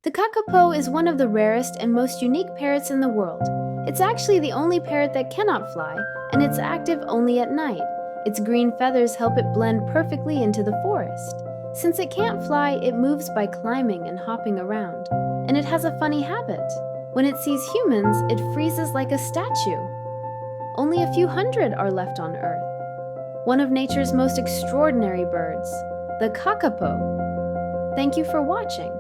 The Kakapo is one of the rarest and most unique parrots in the world. It's actually the only parrot that cannot fly, and it's active only at night. Its green feathers help it blend perfectly into the forest. Since it can't fly, it moves by climbing and hopping around. And it has a funny habit. When it sees humans, it freezes like a statue. Only a few hundred are left on Earth. One of nature's most extraordinary birds, the Kakapo. Thank you for watching.